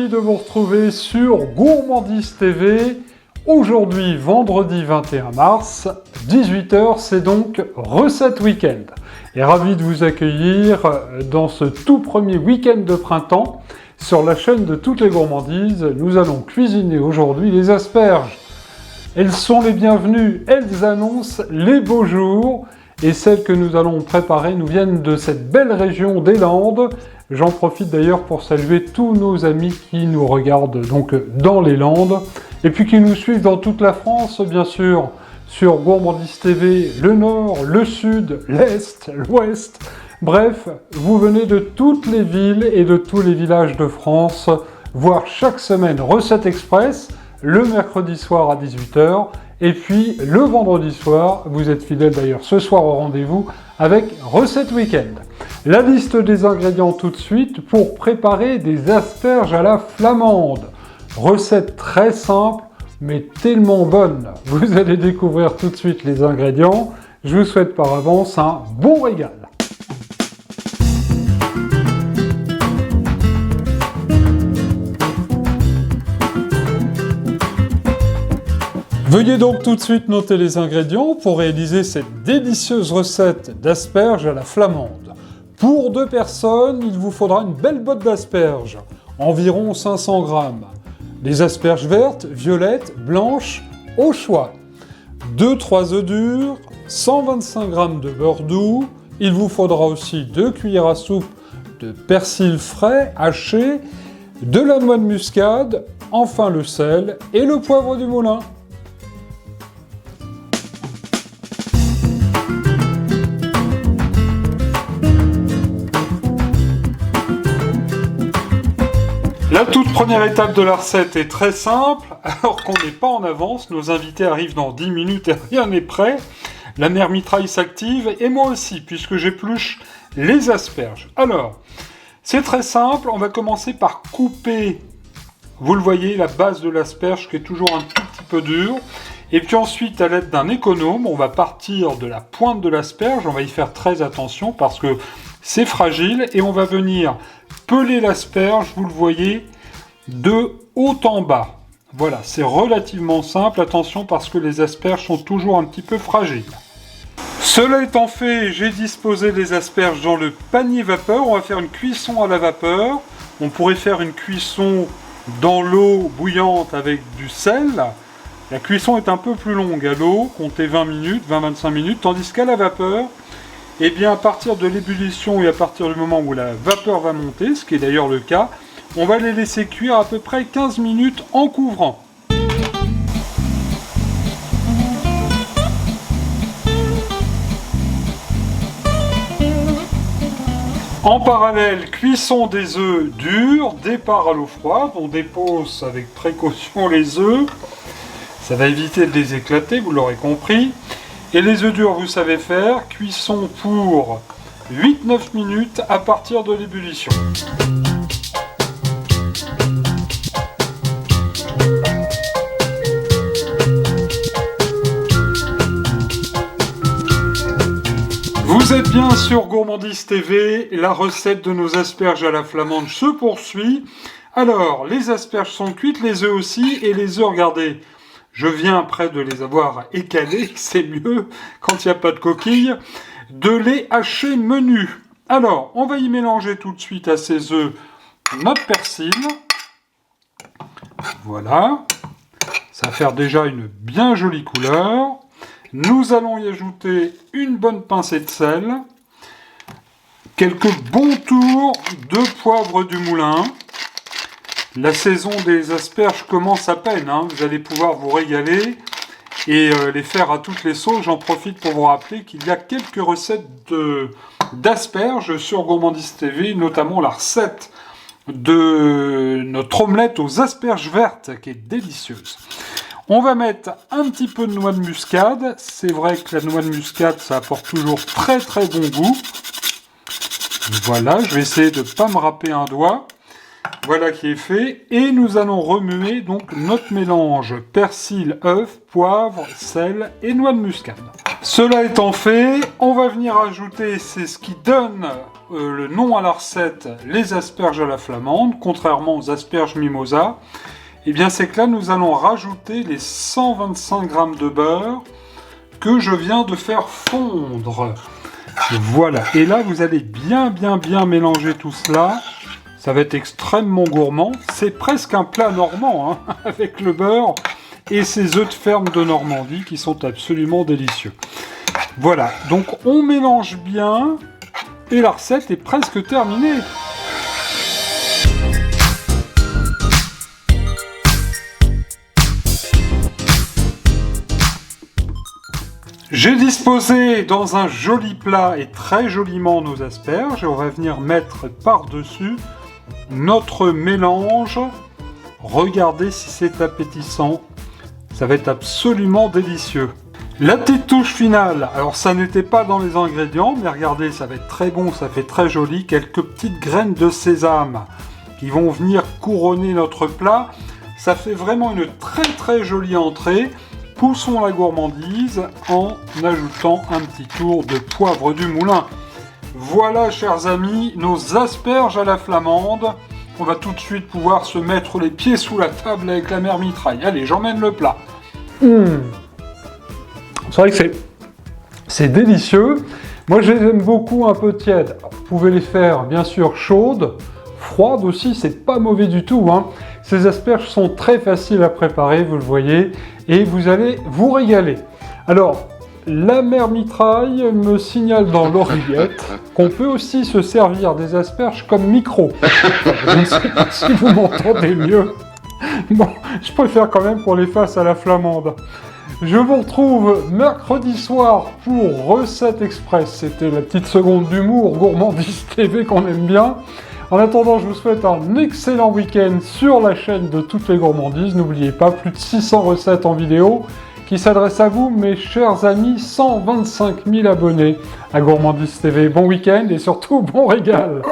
Ravi de vous retrouver sur Gourmandise TV. Aujourd'hui, vendredi 21 mars, 18 h, c'est donc Recette Week-end. Et ravi de vous accueillir dans ce tout premier week-end de printemps sur la chaîne de toutes les gourmandises. Nous allons cuisiner aujourd'hui les asperges. Elles sont les bienvenues, elles annoncent les beaux jours. Et celles que nous allons préparer nous viennent de cette belle région des Landes. J'en profite d'ailleurs pour saluer tous nos amis qui nous regardent donc dans les Landes et puis qui nous suivent dans toute la France, bien sûr, sur Gourmandise TV, le Nord, le Sud, l'Est, l'Ouest. Bref, vous venez de toutes les villes et de tous les villages de France voir chaque semaine Recette Express, le mercredi soir à 18 h. Et puis, le vendredi soir, vous êtes fidèles d'ailleurs ce soir au rendez-vous avec Recette Week-end. La liste des ingrédients tout de suite pour préparer des asperges à la flamande. Recette très simple, mais tellement bonne. Vous allez découvrir tout de suite les ingrédients. Je vous souhaite par avance un bon régal. Veuillez donc tout de suite noter les ingrédients pour réaliser cette délicieuse recette d'asperges à la flamande. Pour 2 personnes, il vous faudra une belle botte d'asperges, environ 500 g. Des asperges vertes, violettes, blanches, au choix. 2-3 œufs durs, 125 g de beurre doux. Il vous faudra aussi 2 cuillères à soupe de persil frais haché, de la noix de muscade, enfin le sel et le poivre du moulin. La toute première étape de la recette est très simple. Alors qu'on n'est pas en avance, nos invités arrivent dans 10 minutes et rien n'est prêt. La mère mitraille s'active et moi aussi, puisque j'épluche les asperges. Alors, c'est très simple, on va commencer par couper, vous le voyez, la base de l'asperge qui est toujours un tout petit peu dure. Et puis ensuite, à l'aide d'un économe, on va partir de la pointe de l'asperge, on va y faire très attention parce que c'est fragile, et on va venir peler l'asperge, vous le voyez, de haut en bas. Voilà, c'est relativement simple, attention parce que les asperges sont toujours un petit peu fragiles. Cela étant fait, j'ai disposé les asperges dans le panier vapeur. On va faire une cuisson à la vapeur. On pourrait faire une cuisson dans l'eau bouillante avec du sel. La cuisson est un peu plus longue à l'eau, comptez 20 minutes, 20-25 minutes, tandis qu'à la vapeur, et bien à partir de l'ébullition et à partir du moment où la vapeur va monter, ce qui est d'ailleurs le cas, on va les laisser cuire à peu près 15 minutes en couvrant. En parallèle, cuisson des œufs durs, départ à l'eau froide, on dépose avec précaution les œufs, ça va éviter de les éclater, vous l'aurez compris. Et les œufs durs, vous savez faire, cuisson pour 8-9 minutes à partir de l'ébullition. Vous êtes bien sur Gourmandise TV, la recette de nos asperges à la flamande se poursuit. Alors, les asperges sont cuites, les œufs aussi, et les œufs, regardez, je viens après de les avoir écalés, c'est mieux quand il n'y a pas de coquille, de les hacher menus. Alors, on va y mélanger tout de suite à ces œufs notre persil. Voilà, ça va faire déjà une bien jolie couleur. Nous allons y ajouter une bonne pincée de sel, quelques bons tours de poivre du moulin. La saison des asperges commence à peine, hein. Vous allez pouvoir vous régaler et les faire à toutes les sauces. J'en profite pour vous rappeler qu'il y a quelques recettes d'asperges sur Gourmandise TV, notamment la recette de notre omelette aux asperges vertes qui est délicieuse. On va mettre un petit peu de noix de muscade. C'est vrai que la noix de muscade, ça apporte toujours très très bon goût. Voilà, je vais essayer de ne pas me râper un doigt. Voilà qui est fait. Et nous allons remuer donc notre mélange persil, œuf, poivre, sel et noix de muscade. Cela étant fait, on va venir ajouter, c'est ce qui donne le nom à la recette, les asperges à la flamande, contrairement aux asperges mimosa. Et bien c'est que là nous allons rajouter les 125 g de beurre que je viens de faire fondre. Voilà, et là vous allez bien mélanger tout cela. Ça va être extrêmement gourmand. C'est presque un plat normand, hein, avec le beurre et ces œufs de ferme de Normandie qui sont absolument délicieux. Voilà, donc on mélange bien et la recette est presque terminée. J'ai disposé dans un joli plat et très joliment nos asperges et on va venir mettre par-dessus notre mélange. Regardez si c'est appétissant, ça va être absolument délicieux. La petite touche finale, alors ça n'était pas dans les ingrédients, mais regardez, ça va être très bon, ça fait très joli, quelques petites graines de sésame qui vont venir couronner notre plat. Ça fait vraiment une très jolie entrée. Poussons la gourmandise en ajoutant un petit tour de poivre du moulin. Voilà, chers amis, nos asperges à la flamande. On va tout de suite pouvoir se mettre les pieds sous la table avec la mère mitraille. Allez, j'emmène le plat. C'est vrai que c'est délicieux. Moi, je les aime beaucoup un peu tièdes. Vous pouvez les faire, bien sûr, chaudes. Froides aussi, c'est pas mauvais du tout, hein. Ces asperges sont très faciles à préparer, vous le voyez, et vous allez vous régaler. Alors, la mère mitraille me signale dans l'oreillette qu'on peut aussi se servir des asperges comme micro. Je ne sais pas si vous m'entendez mieux. Bon, je préfère quand même qu'on les fasse à la flamande. Je vous retrouve mercredi soir pour Recette Express. C'était la petite seconde d'humour, Gourmandise TV qu'on aime bien. En attendant, je vous souhaite un excellent week-end sur la chaîne de toutes les gourmandises. N'oubliez pas, plus de 600 recettes en vidéo qui s'adressent à vous, mes chers amis, 125 000 abonnés à Gourmandise TV. Bon week-end et surtout, bon régal!